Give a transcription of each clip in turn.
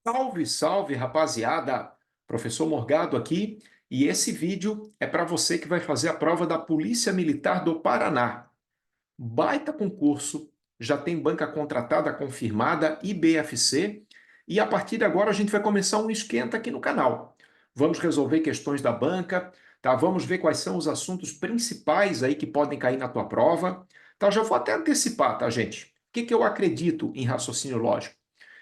Salve, salve, rapaziada! Professor Morgado aqui, e esse vídeo é para você que vai fazer a prova da Polícia Militar do Paraná. Baita concurso, já tem banca contratada confirmada, IBFC, e a partir de agora a gente vai começar um esquenta aqui no canal. Vamos resolver questões da banca, tá? Vamos ver quais são os assuntos principais aí que podem cair na tua prova. Tá? Já vou até antecipar, tá, gente? O que que eu acredito em raciocínio lógico?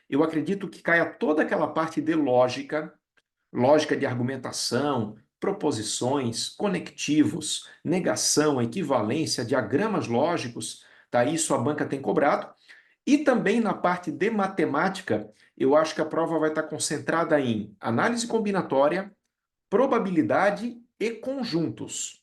Eu acredito que caia toda aquela parte de lógica, lógica de argumentação, proposições, conectivos, negação, equivalência, diagramas lógicos, tá? Isso a banca tem cobrado. E também na parte de matemática, eu acho que a prova vai estar concentrada em análise combinatória, probabilidade e conjuntos.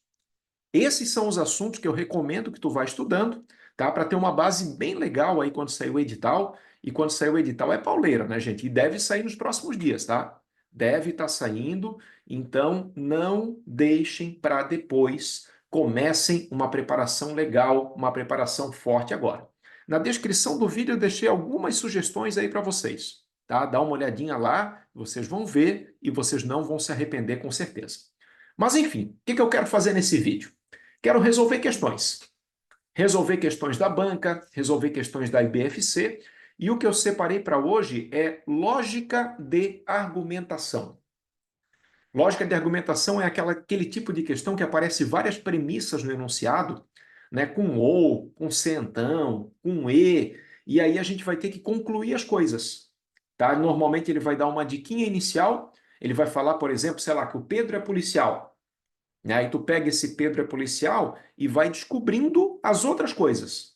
Esses são os assuntos que eu recomendo que tu vá estudando, tá? Para ter uma base bem legal aí quando sair o edital. E quando sair o edital é pauleira, né, gente? E deve sair nos próximos dias, tá? Deve estar saindo, então não deixem para depois. Comecem uma preparação legal, uma preparação forte agora. Na descrição do vídeo eu deixei algumas sugestões aí para vocês, tá? Dá uma olhadinha lá, vocês vão ver e vocês não vão se arrepender com certeza. Mas enfim, o que eu quero fazer nesse vídeo? Quero resolver questões. Resolver questões da banca, resolver questões da IBFC, e o que eu separei para hoje é lógica de argumentação. Lógica de argumentação é aquele tipo de questão que aparece várias premissas no enunciado, né, com ou, com se então, com e aí a gente vai ter que concluir as coisas. Tá? Normalmente ele vai dar uma diquinha inicial, ele vai falar, por exemplo, sei lá, que o Pedro é policial. Aí tu pega esse Pedro é policial e vai descobrindo as outras coisas.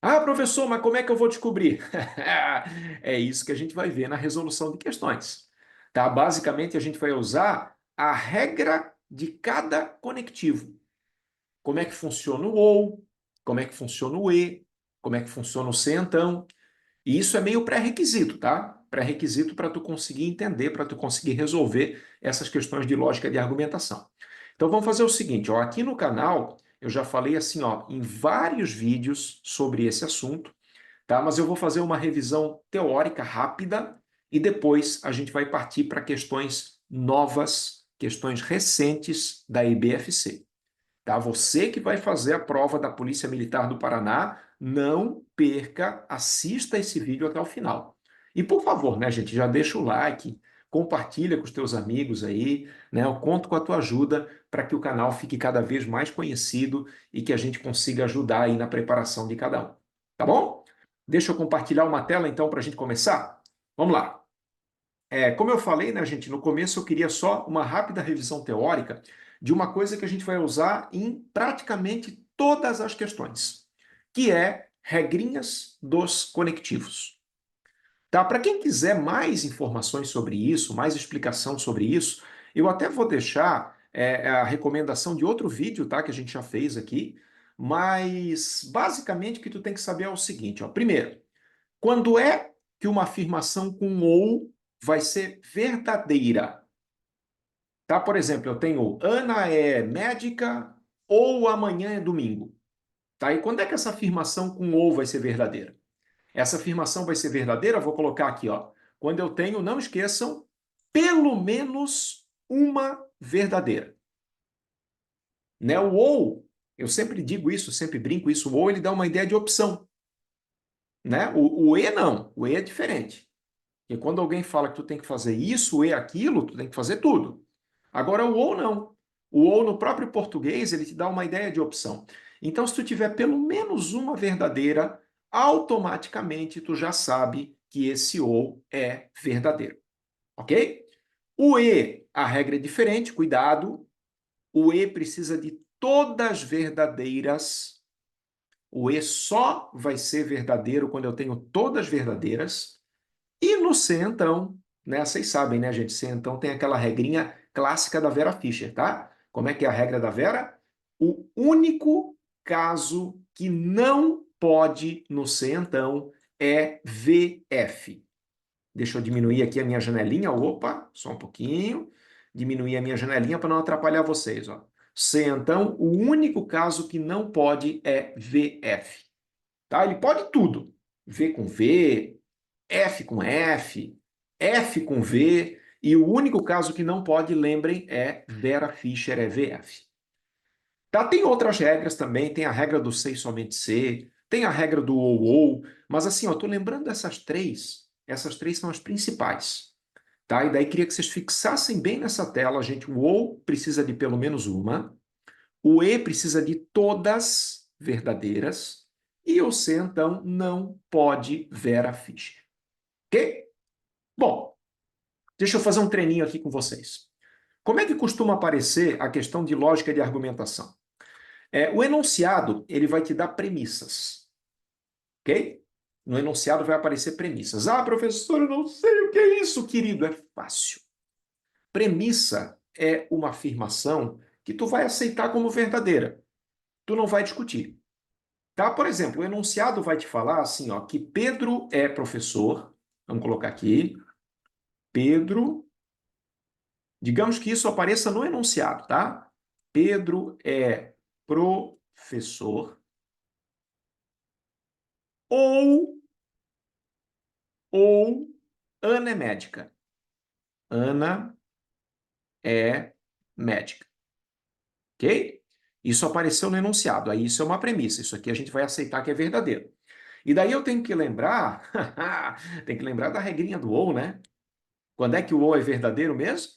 Ah, professor, mas como é que eu vou descobrir? É isso que a gente vai ver na resolução de questões. Tá? Basicamente, a gente vai usar a regra de cada conectivo. Como é que funciona o ou, como é que funciona o como é que funciona o se então. E isso é meio pré-requisito, tá? Pré-requisito para tu conseguir entender, para tu conseguir resolver essas questões de lógica de argumentação. Então vamos fazer o seguinte, ó, aqui no canal eu já falei assim, ó, em vários vídeos sobre esse assunto, tá? Mas eu vou fazer uma revisão teórica rápida e depois a gente vai partir para questões novas, questões recentes da IBFC. Tá? Você que vai fazer a prova da Polícia Militar do Paraná, não perca, assista esse vídeo até o final. E por favor, né, gente, já deixa o like, compartilha com os teus amigos aí, né? Eu conto com a tua ajuda para que o canal fique cada vez mais conhecido e que a gente consiga ajudar aí na preparação de cada um. Tá bom? Deixa eu compartilhar uma tela então para a gente começar? Vamos lá. Como eu falei, né, gente, no começo eu queria só uma rápida revisão teórica de uma coisa que a gente vai usar em praticamente todas as questões, que é regrinhas dos conectivos. Tá? Para quem quiser mais informações sobre isso, mais explicação sobre isso, eu até vou deixar a recomendação de outro vídeo, tá, que a gente já fez aqui, mas basicamente o que tu tem que saber é o seguinte, ó. Primeiro, quando é que uma afirmação com ou vai ser verdadeira? Tá? Por exemplo, eu tenho Ana é médica ou amanhã é domingo. Tá? E quando é que essa afirmação com ou vai ser verdadeira? Essa afirmação vai ser verdadeira, eu vou colocar aqui, ó. Quando eu tenho, não esqueçam, pelo menos uma verdadeira. Né? O ou, eu sempre digo isso, sempre brinco isso, o ou ele dá uma ideia de opção. Né? O e não, o e é diferente. E quando alguém fala que tu tem que fazer isso e aquilo, tu tem que fazer tudo. Agora, o ou não. O ou no próprio português, ele te dá uma ideia de opção. Então, se tu tiver pelo menos uma verdadeira, automaticamente tu já sabe que esse ou é verdadeiro. Ok? O e, a regra é diferente, cuidado. O e precisa de todas verdadeiras. O e só vai ser verdadeiro quando eu tenho todas verdadeiras. E no C, então, né? Vocês sabem, né, gente? C, então, tem aquela regrinha clássica da Vera Fischer, tá? Como é que é a regra da Vera? O único caso que não pode no C, então, é VF. Deixa eu diminuir aqui a minha janelinha. Opa, só um pouquinho. Diminuir a minha janelinha para não atrapalhar vocês, ó. C, então, o único caso que não pode é VF. Tá? Ele pode tudo. V com V, F com F, F com V, e o único caso que não pode, lembrem, é Vera Fischer, é VF. Tá? Tem outras regras também, tem a regra do C e somente C, tem a regra do ou, mas assim, eu tô lembrando essas três são as principais. Tá? E daí queria que vocês fixassem bem nessa tela, gente, o ou precisa de pelo menos uma, o E precisa de todas verdadeiras, e o C, então, não pode Vera Fischer. Ok? Bom, deixa eu fazer um treininho aqui com vocês. Como é que costuma aparecer a questão de lógica de argumentação? O enunciado, ele vai te dar premissas, ok? No enunciado vai aparecer premissas. Ah, professor, eu não sei o que é isso, querido. É fácil. Premissa é uma afirmação que tu vai aceitar como verdadeira. Tu não vai discutir. Tá? Por exemplo, o enunciado vai te falar assim, ó, que Pedro é professor. Vamos colocar aqui. Pedro, digamos que isso apareça no enunciado, tá? Pedro é professor ou ou Ana é médica. Ana é médica. Ok? Isso apareceu no enunciado. Aí isso é uma premissa. Isso aqui a gente vai aceitar que é verdadeiro. E daí eu tenho que lembrar, tem que lembrar da regrinha do ou, né? Quando é que o ou é verdadeiro mesmo?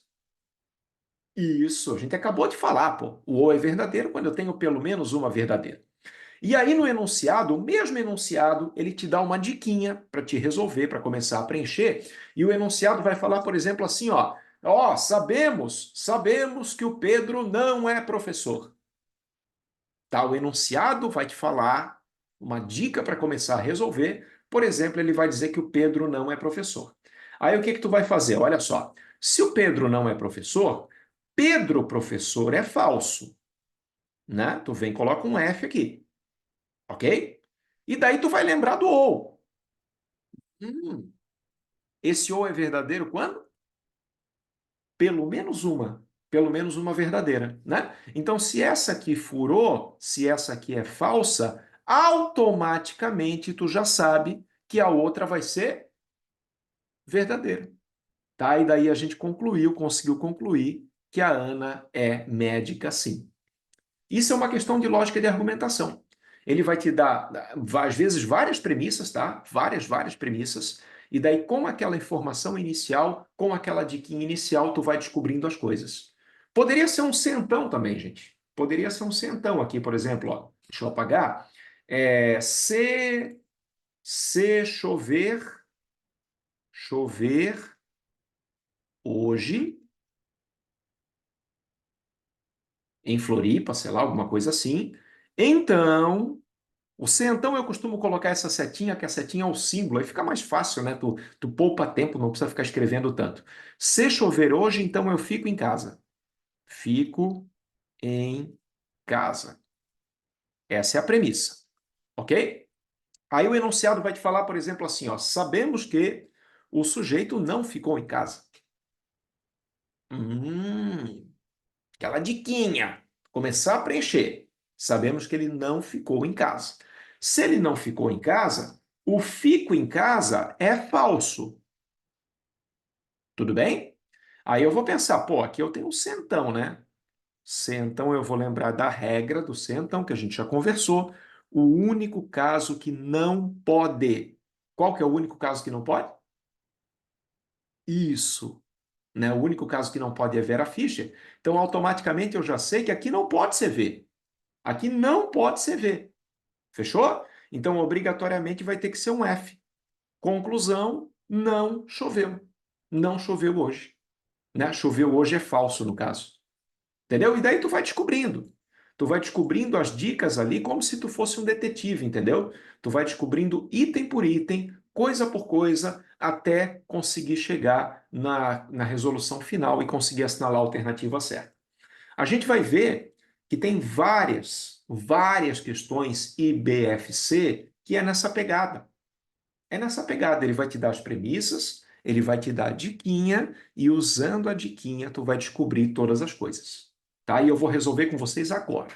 Isso, a gente acabou de falar, pô. O ou é verdadeiro quando eu tenho pelo menos uma verdadeira. E aí no enunciado, o mesmo enunciado, ele te dá uma diquinha para te resolver, para começar a preencher. E o enunciado vai falar, por exemplo, assim, ó, sabemos que o Pedro não é professor. Tá? O enunciado vai te falar uma dica para começar a resolver. Por exemplo, ele vai dizer que o Pedro não é professor. Aí o que que tu vai fazer? Olha só, se o Pedro não é professor, Pedro professor é falso, né? Tu vem e coloca um F aqui, ok? E daí tu vai lembrar do ou. Hum, esse ou é verdadeiro quando? Pelo menos uma verdadeira, né? Então, se essa aqui furou, se essa aqui é falsa, automaticamente tu já sabe que a outra vai ser verdadeira, tá? E daí a gente conseguiu concluir que a Ana é médica, sim. Isso é uma questão de lógica de argumentação. Ele vai te dar, às vezes, várias premissas, tá? Várias premissas. E daí, com aquela informação inicial, com aquela diquinha inicial, tu vai descobrindo as coisas. Poderia ser um centão também, gente. Poderia ser um centão aqui, por exemplo, ó. Deixa eu apagar. Se chover hoje em Floripa, sei lá, alguma coisa assim, então o centão eu costumo colocar essa setinha, que a setinha é o símbolo, aí fica mais fácil, né? Tu poupa tempo, não precisa ficar escrevendo tanto. Se chover hoje, então eu fico em casa. Fico em casa. Essa é a premissa, ok? Aí o enunciado vai te falar, por exemplo, assim, ó, sabemos que o sujeito não ficou em casa. Hum, aquela diquinha. Começar a preencher. Sabemos que ele não ficou em casa. Se ele não ficou em casa, o fico em casa é falso. Tudo bem? Aí eu vou pensar, pô, aqui eu tenho um centão, né? Centão, eu vou lembrar da regra do centão, que a gente já conversou. O único caso que não pode. Qual que é o único caso que não pode? Isso, né? O único caso que não pode é Vera Fischer. Então, automaticamente eu já sei que aqui não pode ser V. Aqui não pode ser V. Fechou? Então, obrigatoriamente vai ter que ser um F. Conclusão: não choveu. Não choveu hoje. Né? Choveu hoje é falso, no caso. Entendeu? E daí tu vai descobrindo. Tu vai descobrindo as dicas ali como se tu fosse um detetive, entendeu? Tu vai descobrindo item por item, coisa por coisa, até conseguir chegar na resolução final e conseguir assinalar a alternativa certa. A gente vai ver que tem várias questões IBFC que é nessa pegada. É nessa pegada, ele vai te dar as premissas, ele vai te dar a diquinha e usando a diquinha tu vai descobrir todas as coisas. Tá? E eu vou resolver com vocês agora.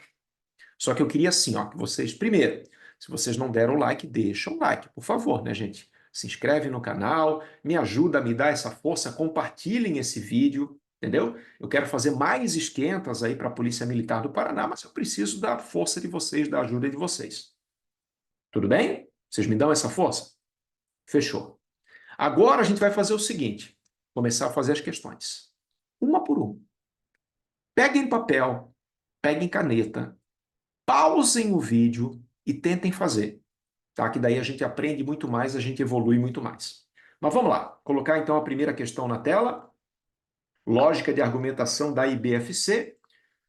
Só que eu queria assim, ó, que vocês primeiro, se vocês não deram o like, deixa o like, por favor, né, gente? se inscreve no canal, me ajuda a me dar essa força, compartilhem esse vídeo, entendeu? Eu quero fazer mais esquentas aí para a Polícia Militar do Paraná, mas eu preciso da força de vocês, da ajuda de vocês. Tudo bem? Vocês me dão essa força? Fechou. Agora a gente vai fazer o seguinte, começar a fazer as questões. Uma por uma. Peguem papel, peguem caneta, pausem o vídeo e tentem fazer, tá? Que daí a gente aprende muito mais, a gente evolui muito mais. Mas vamos lá, colocar então a primeira questão na tela. Lógica de argumentação da IBFC.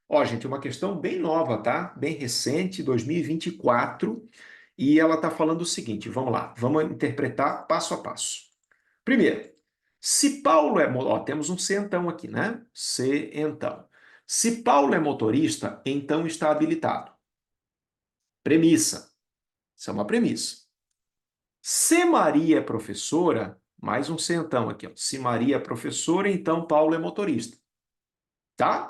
Ó, gente, uma questão bem nova, tá? Bem recente, 2024, e ela está falando o seguinte, vamos lá, vamos interpretar passo a passo. Primeiro, se Paulo é... Ó, temos um se então aqui, né? Se então. Se Paulo é motorista, então está habilitado. Premissa. Isso é uma premissa. Se Maria é professora, mais um se então aqui, ó. Se Maria é professora, então Paulo é motorista. Tá?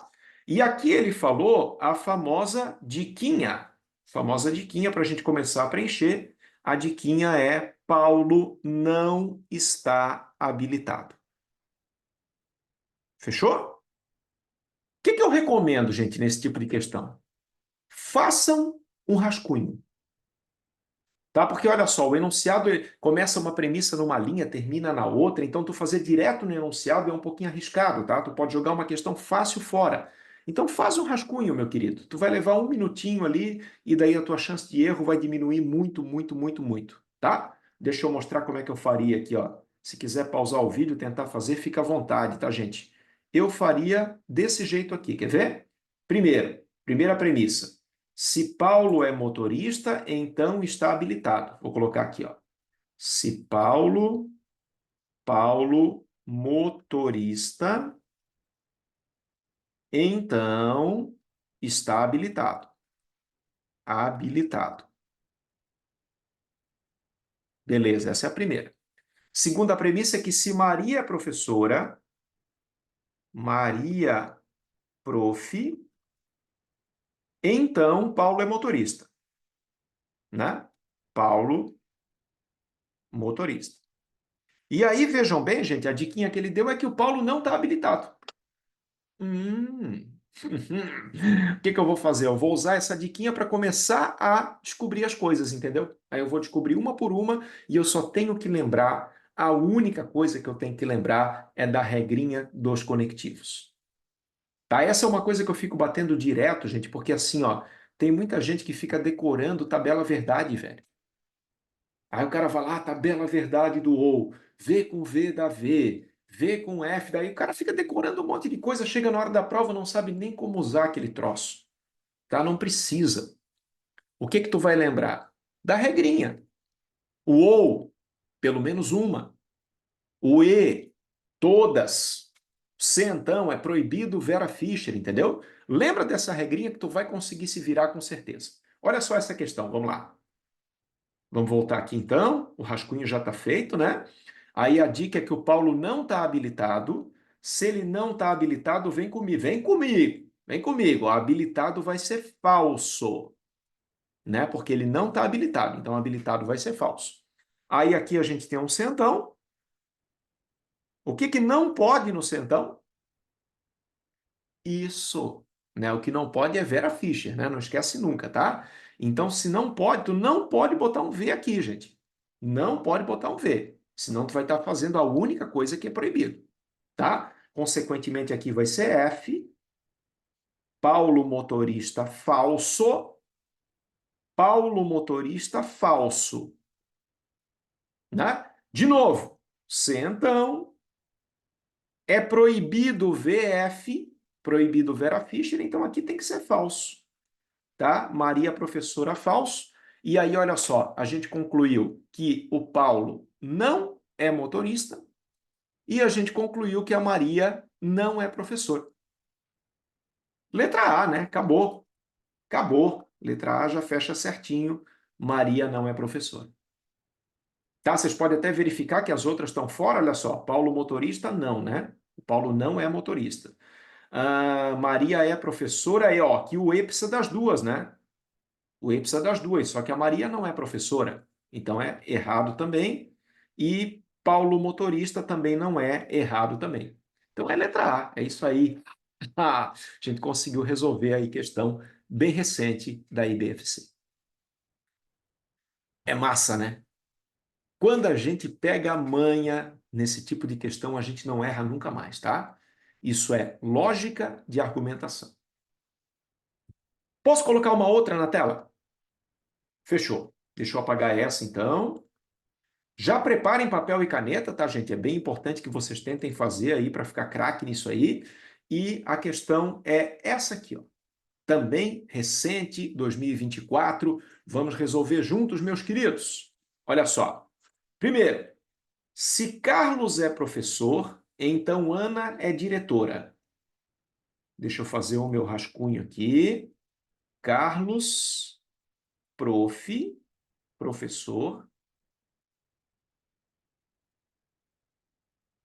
E aqui ele falou a famosa diquinha. Famosa diquinha para a gente começar a preencher. A diquinha é Paulo não está habilitado. Fechou? O que eu recomendo, gente, nesse tipo de questão? Façam um rascunho. Tá? Porque olha só, o enunciado começa uma premissa numa linha, termina na outra, então tu fazer direto no enunciado é um pouquinho arriscado, tá? Tu pode jogar uma questão fácil fora. Então faz um rascunho, meu querido. Tu vai levar um minutinho ali e daí a tua chance de erro vai diminuir muito, muito, muito, muito, tá? Deixa eu mostrar como é que eu faria aqui, ó. Se quiser pausar o vídeo, tentar fazer, fica à vontade, tá, gente? Eu faria desse jeito aqui, quer ver? Primeiro, primeira premissa. Se Paulo é motorista, então está habilitado. Vou colocar aqui, ó. Se Paulo motorista, então está habilitado. Habilitado. Beleza, essa é a primeira. Segunda premissa é que se Maria é professora, Maria prof, então Paulo é motorista, né? Paulo motorista. E aí, vejam bem, gente, a diquinha que ele deu é que o Paulo não está habilitado. O que eu vou fazer? Eu vou usar essa diquinha para começar a descobrir as coisas, entendeu? Aí eu vou descobrir uma por uma e eu só tenho que lembrar, a única coisa que eu tenho que lembrar é da regrinha dos conectivos. Tá? Essa é uma coisa que eu fico batendo direto, gente, porque assim, ó, tem muita gente que fica decorando tabela verdade, velho. Aí o cara vai lá, tabela verdade do ou, V com V dá V, V com F, daí o cara fica decorando um monte de coisa, chega na hora da prova, não sabe nem como usar aquele troço. Tá? Não precisa. O que que tu vai lembrar? Da regrinha. O ou, pelo menos uma. O e, todas. Se então é proibido Vera Fischer, entendeu? Lembra dessa regrinha que tu vai conseguir se virar com certeza. Olha só essa questão, vamos lá. Vamos voltar aqui então, o rascunho já está feito, né? Aí a dica é que o Paulo não está habilitado. Se ele não está habilitado, vem comigo. Vem comigo. Vem comigo. O habilitado vai ser falso, né? Porque ele não está habilitado. Então, habilitado vai ser falso. Aí aqui a gente tem um centão. O que não pode no centão? Isso, né? O que não pode é Vera Fischer, né? Não esquece nunca, tá? Então, se não pode, tu não pode botar um V aqui, gente. Não pode botar um V. Senão tu vai estar fazendo a única coisa que é proibido, tá? Consequentemente, aqui vai ser F. Paulo motorista falso. Paulo motorista falso, né? De novo, se então é proibido VF, proibido Vera Fischer, então aqui tem que ser falso, tá? Maria professora falso. E aí, olha só, a gente concluiu que o Paulo não é motorista e a gente concluiu que a Maria não é professora. Letra A, né? Acabou. Acabou. Letra A já fecha certinho. Maria não é professora. Tá? Vocês podem até verificar que as outras estão fora, olha só. Paulo motorista, não, né? O Paulo não é motorista. Maria é professora, e ó, aqui o E precisa das duas, né? O E precisa das duas, só que a Maria não é professora. Então é errado também. E Paulo motorista também não é errado também. Então é letra A, é isso aí. A gente conseguiu resolver aí questão bem recente da IBFC. É massa, né? Quando a gente pega a manha nesse tipo de questão, a gente não erra nunca mais, tá? Isso é lógica de argumentação. Posso colocar uma outra na tela? Fechou. Deixa eu apagar essa então. Já preparem papel e caneta, tá, gente? É bem importante que vocês tentem fazer aí para ficar craque nisso aí. E a questão é essa aqui, ó. Também recente, 2024. Vamos resolver juntos, meus queridos. Olha só. Primeiro, se Carlos é professor, então Ana é diretora. Deixa eu fazer o meu rascunho aqui. Carlos, professor.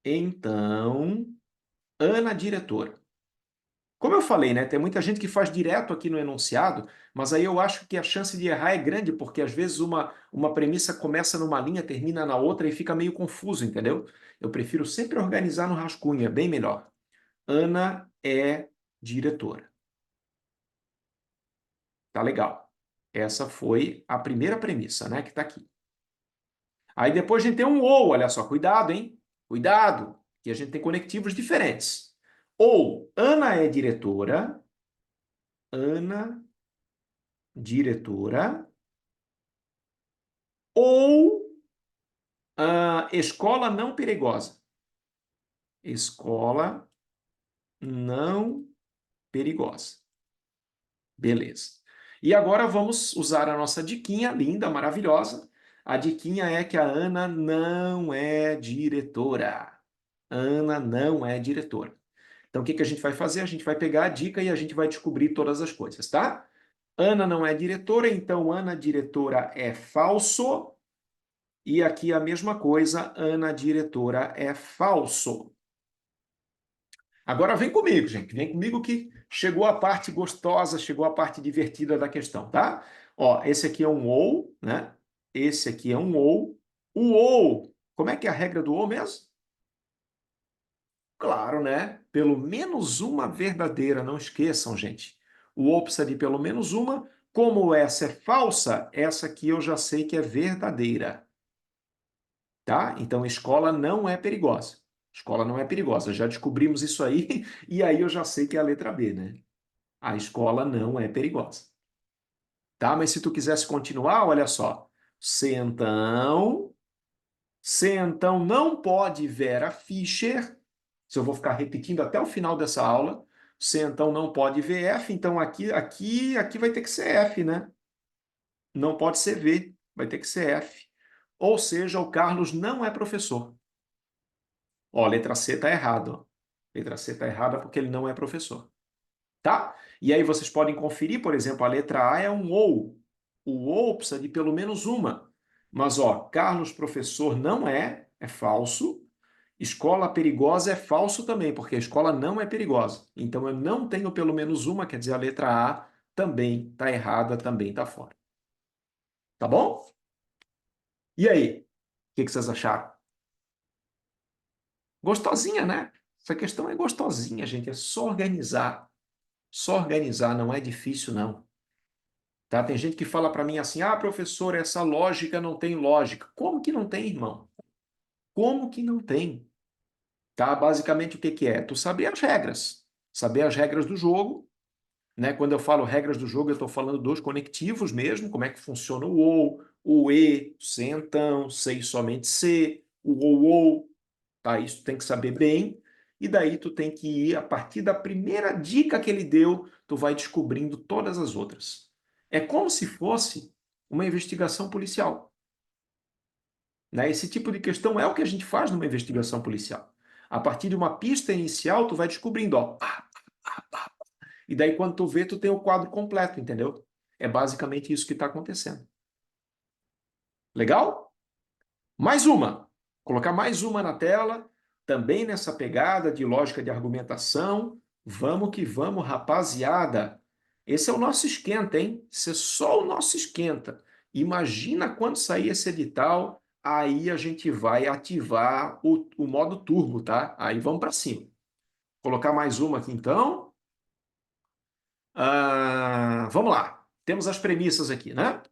Então, Ana, diretora. Como eu falei, né? Tem muita gente que faz direto aqui no enunciado, mas aí eu acho que a chance de errar é grande, porque às vezes uma premissa começa numa linha, termina na outra e fica meio confuso, entendeu? Eu prefiro sempre organizar no rascunho, é bem melhor. Ana é diretora. Tá legal. Essa foi a primeira premissa, né? Que tá aqui. Aí depois a gente tem um ou, olha só, cuidado, hein? Cuidado, que a gente tem conectivos diferentes. Ou Ana é diretora, Ana, diretora, ou escola não perigosa. Escola não perigosa. Beleza. E agora vamos usar a nossa diquinha linda, maravilhosa. A diquinha é que a Ana não é diretora. Ana não é diretora. Então, o que que a gente vai fazer? A gente vai pegar a dica e a gente vai descobrir todas as coisas, tá? Ana não é diretora, então Ana diretora é falso. E aqui a mesma coisa, Ana diretora é falso. Agora vem comigo, gente. Vem comigo que chegou a parte gostosa, chegou a parte divertida da questão, tá? Ó, esse aqui é um ou, né? Esse aqui é um ou. O ou, como é que é a regra do ou mesmo? Claro, né? Pelo menos uma verdadeira, não esqueçam, gente. O ou precisa de pelo menos uma. Como essa é falsa, essa aqui eu já sei que é verdadeira, tá? Então, escola não é perigosa. Escola não é perigosa. Já descobrimos isso aí, e aí eu já sei que é a letra B, né? A escola não é perigosa. Tá? Mas se tu quisesse continuar, olha só. Se então não pode Vera Fischer, se eu vou ficar repetindo até o final dessa aula, se então não pode ver F, então aqui vai ter que ser F, né? Não pode ser V, vai ter que ser F. Ou seja, o Carlos não é professor. Ó, letra C está errada. Ó. Letra C está errada porque ele não é professor. Tá? E aí vocês podem conferir, por exemplo, a letra A é um ou. O ou precisa de pelo menos uma. Mas, ó, Carlos professor não é falso. Escola perigosa é falso também, porque a escola não é perigosa. Então eu não tenho pelo menos uma, quer dizer, a letra A também está errada, também está fora. Tá bom? E aí? O que que vocês acharam? Gostosinha, né? Essa questão é gostosinha, gente. É só organizar. Só organizar, não é difícil, não. Tá? Tem gente que fala para mim assim: ah, professor, essa lógica não tem lógica. Como que não tem, irmão? Como que não tem? Tá? Basicamente, o que que é? Tu saber as regras. Saber as regras do jogo. Né? Quando eu falo regras do jogo, eu estou falando dos conectivos mesmo, como é que funciona o ou, o e, se então, se e somente se, o ou, tá? Isso tu tem que saber bem. E daí tu tem que ir, a partir da primeira dica que ele deu, tu vai descobrindo todas as outras. É como se fosse uma investigação policial. Né? Esse tipo de questão é o que a gente faz numa investigação policial. A partir de uma pista inicial, tu vai descobrindo, ó, e daí quando tu vê, tu tem o quadro completo, entendeu? É basicamente isso que está acontecendo. Legal? Mais uma. Colocar mais uma na tela, também nessa pegada de lógica de argumentação. Vamos que vamos, rapaziada. Esse é o nosso esquenta, hein? Esse é só o nosso esquenta. Imagina quando sair esse edital, aí a gente vai ativar o modo turbo, tá? Aí vamos para cima. Vou colocar mais uma aqui, então. Vamos lá. Temos as premissas aqui, né?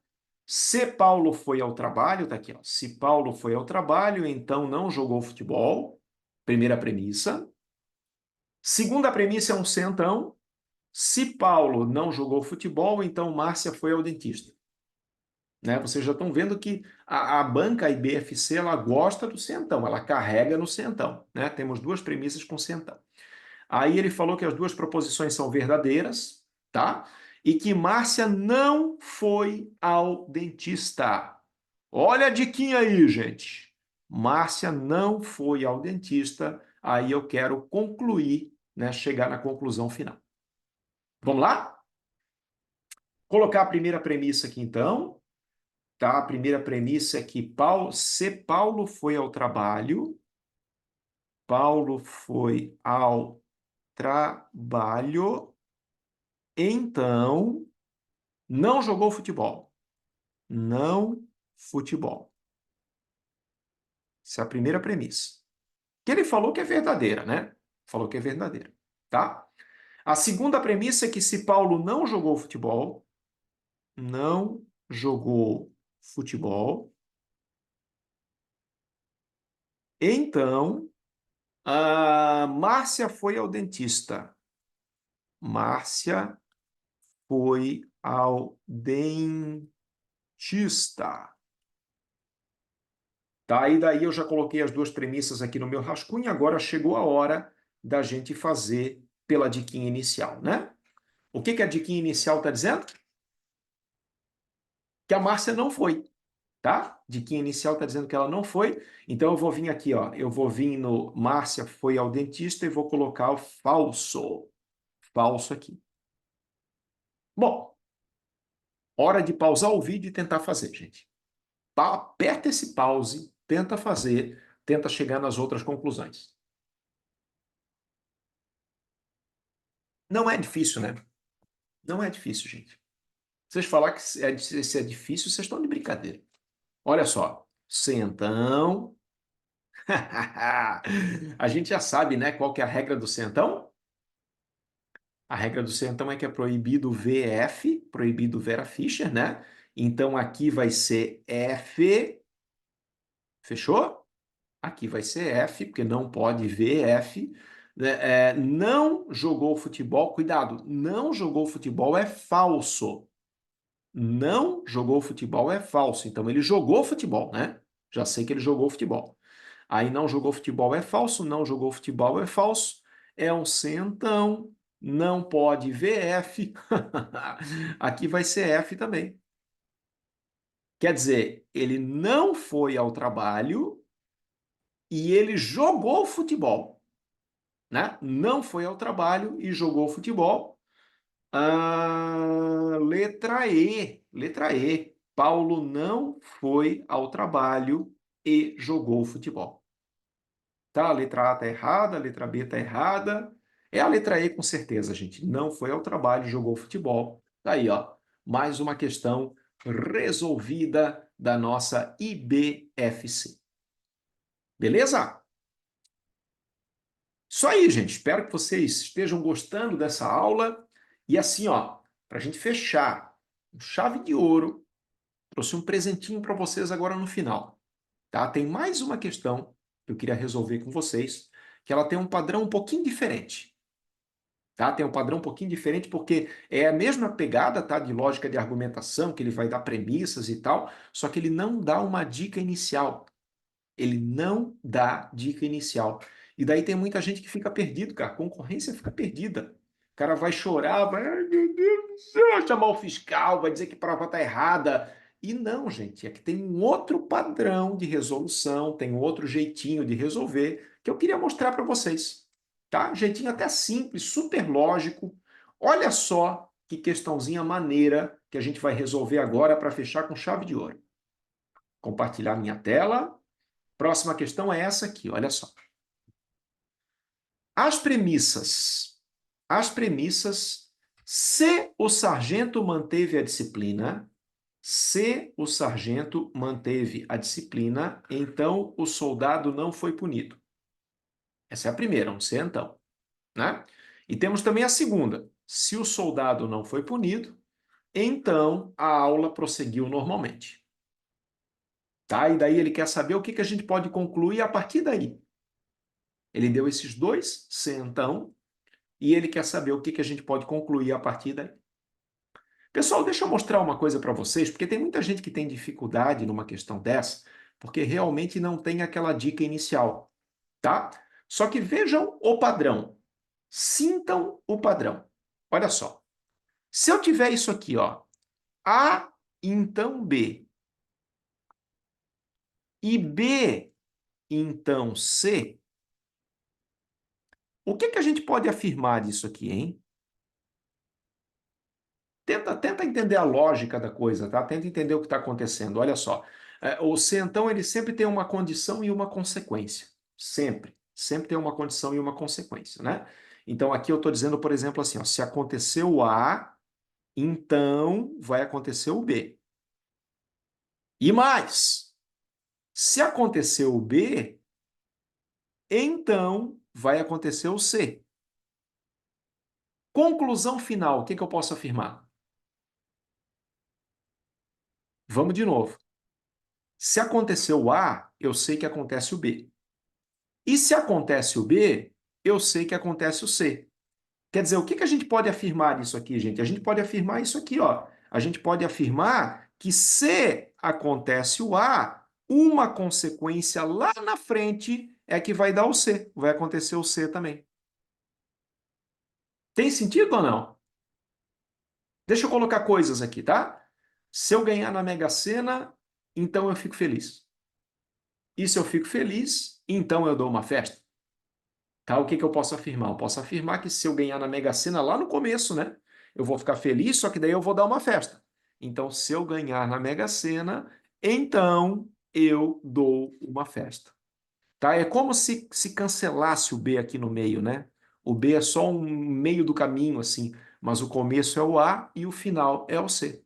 Se Paulo foi ao trabalho, tá aqui, ó. Se Paulo foi ao trabalho, então não jogou futebol. Primeira premissa. Segunda premissa é um centão. Se Paulo não jogou futebol, então Márcia foi ao dentista. Né? Vocês já estão vendo que a banca IBFC ela gosta do centão, ela carrega no centão. Né? Temos duas premissas com centão. Aí ele falou que as duas proposições são verdadeiras, tá? E que Márcia não foi ao dentista. Olha a diquinha aí, gente. Márcia não foi ao dentista. Aí eu quero concluir, né? Chegar na conclusão final. Vamos lá? Colocar a primeira premissa aqui, então. Tá? A primeira premissa é que se Paulo foi ao trabalho, Paulo foi ao trabalho, então não jogou futebol. Não futebol. Essa é a primeira premissa. Que ele falou que é verdadeira, né? Falou que é verdadeira, tá? A segunda premissa é que se Paulo não jogou futebol, não jogou futebol, então a Márcia foi ao dentista. Márcia foi ao dentista. Tá? E daí eu já coloquei as duas premissas aqui no meu rascunho, agora chegou a hora da gente fazer pela diquinha inicial, né? O que a diquinha inicial está dizendo? Que a Márcia não foi, tá? Diquinha inicial está dizendo que ela não foi, então eu vou vir aqui, ó, eu vou vir no Márcia foi ao dentista e vou colocar o falso. Falso aqui. Bom, hora de pausar o vídeo e tentar fazer, gente. Aperta esse pause, tenta fazer, tenta chegar nas outras conclusões. Não é difícil, né? Não é difícil, gente. Vocês falar que se é difícil, vocês estão de brincadeira. Olha só. Centão. A gente já sabe, né, qual que é a regra do centão? A regra do centão é que é proibido VF, proibido Vera Fischer, né? Então aqui vai ser F. Fechou? Aqui vai ser F, porque não pode VF. Não jogou futebol, cuidado, não jogou futebol é falso. Não jogou futebol é falso. Então ele jogou futebol, né? Já sei que ele jogou futebol. Aí não jogou futebol é falso, não jogou futebol é falso. É um centão, não pode VF. Aqui vai ser F também. Quer dizer, ele não foi ao trabalho e ele jogou futebol, né? Não foi ao trabalho e jogou futebol. Letra E. Letra E. Paulo não foi ao trabalho e jogou futebol. Tá? A letra A está errada, a letra B está errada. É a letra E com certeza, gente. Não foi ao trabalho, jogou futebol. Tá aí, ó. Mais uma questão resolvida da nossa IBFC. Beleza? Isso aí, gente. Espero que vocês estejam gostando dessa aula. E assim, ó, para a gente fechar, com chave de ouro, trouxe um presentinho para vocês agora no final. Tá? Tem mais uma questão que eu queria resolver com vocês, que ela tem um padrão um pouquinho diferente. Tá? Tem um padrão um pouquinho diferente porque é a mesma pegada, tá, de lógica de argumentação, que ele vai dar premissas e tal, só que ele não dá uma dica inicial. Ele não dá dica inicial. E daí tem muita gente que fica perdido, cara. A concorrência fica perdida. O cara vai chorar, vai, ai meu Deus do céu, vai chamar o fiscal, vai dizer que a prova está errada. E não, gente, é que tem um outro padrão de resolução, tem um outro jeitinho de resolver que eu queria mostrar para vocês. Tá? Um jeitinho até simples, super lógico. Olha só que questãozinha maneira que a gente vai resolver agora para fechar com chave de ouro. Compartilhar minha tela. Próxima questão é essa aqui, olha só. As premissas. As premissas, se o sargento manteve a disciplina, Se o sargento manteve a disciplina, então o soldado não foi punido. Essa é a primeira, um se então, né? E temos também a segunda. Se o soldado não foi punido, então a aula prosseguiu normalmente. Tá? E daí ele quer saber o que a gente pode concluir a partir daí. Ele deu esses dois se então e ele quer saber o que a gente pode concluir a partir daí. Pessoal, deixa eu mostrar uma coisa para vocês, porque tem muita gente que tem dificuldade numa questão dessa, porque realmente não tem aquela dica inicial, tá? Só que vejam o padrão. Sintam o padrão. Olha só. Se eu tiver isso aqui, ó, A, então B, e B, então C, o que a gente pode afirmar disso aqui, hein? Tenta entender a lógica da coisa, tá? Tenta entender o que está acontecendo. Olha só. O se então, ele sempre tem uma condição e uma consequência. Sempre. Sempre tem uma condição e uma consequência, né? Então, aqui eu estou dizendo, por exemplo, assim, ó, se aconteceu o A, então vai acontecer o B. E mais, se aconteceu o B, então vai acontecer o C. Conclusão final, o que eu posso afirmar? Vamos de novo. Se aconteceu o A, eu sei que acontece o B. E se acontece o B, eu sei que acontece o C. Quer dizer, o que a gente pode afirmar disso aqui, gente? A gente pode afirmar isso aqui, ó. A gente pode afirmar que se acontece o A, uma consequência lá na frente é que vai dar o C. Vai acontecer o C também. Tem sentido ou não? Deixa eu colocar coisas aqui, tá? Se eu ganhar na Mega Sena, então eu fico feliz. E se eu fico feliz, então eu dou uma festa. Tá? O que eu posso afirmar? Eu posso afirmar que se eu ganhar na Mega Sena lá no começo, né? Eu vou ficar feliz, só que daí eu vou dar uma festa. Então, se eu ganhar na Mega Sena, então eu dou uma festa. Tá? É como se cancelasse o B aqui no meio, né? O B é só um meio do caminho, assim, mas o começo é o A e o final é o C.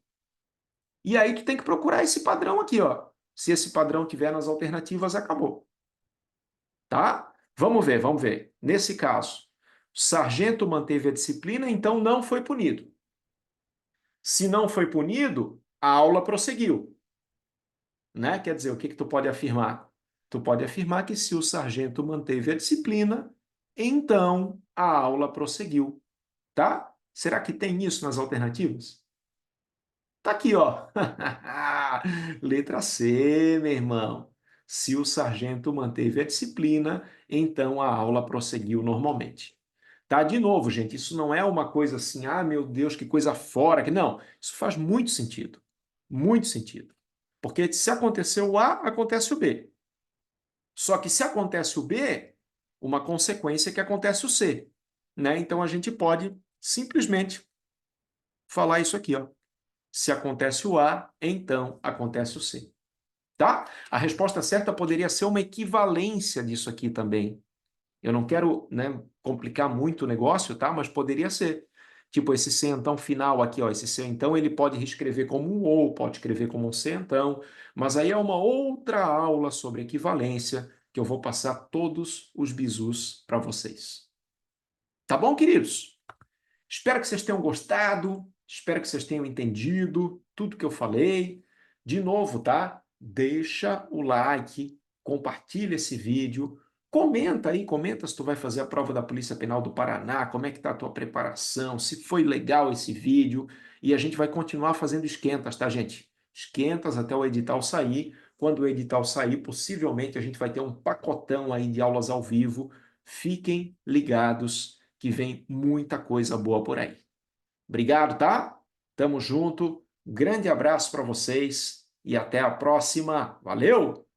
E aí tu tem que procurar esse padrão aqui, ó. Se esse padrão tiver nas alternativas, acabou. Tá? Vamos ver, vamos ver. Nesse caso, o sargento manteve a disciplina, então não foi punido. Se não foi punido, a aula prosseguiu, né? Quer dizer, o que tu pode afirmar? Tu pode afirmar que se o sargento manteve a disciplina, então a aula prosseguiu, tá? Será que tem isso nas alternativas? Tá aqui, ó. Letra C, meu irmão. Se o sargento manteve a disciplina, então a aula prosseguiu normalmente. Tá? De novo, gente, isso não é uma coisa assim, ah, meu Deus, que coisa fora. Não, isso faz muito sentido. Muito sentido. Porque se aconteceu o A, acontece o B. Só que se acontece o B, uma consequência é que acontece o C. Né? Então a gente pode simplesmente falar isso aqui, ó. Se acontece o A, então acontece o C. Tá? A resposta certa poderia ser uma equivalência disso aqui também. Eu não quero, né, complicar muito o negócio, tá? Mas poderia ser. Tipo, esse se então final aqui, ó, esse se então ele pode reescrever como um ou, pode escrever como um se então, mas aí é uma outra aula sobre equivalência que eu vou passar todos os bizus para vocês. Tá bom, queridos? Espero que vocês tenham gostado, espero que vocês tenham entendido tudo que eu falei. De novo, tá? Deixa o like, compartilha esse vídeo, comenta aí, comenta se tu vai fazer a prova da Polícia Penal do Paraná, como é que tá a tua preparação, se foi legal esse vídeo, e a gente vai continuar fazendo esquentas, tá, gente? Esquentas até o edital sair. Quando o edital sair, possivelmente a gente vai ter um pacotão aí de aulas ao vivo. Fiquem ligados que vem muita coisa boa por aí. Obrigado, tá? Tamo junto. Grande abraço para vocês e até a próxima. Valeu!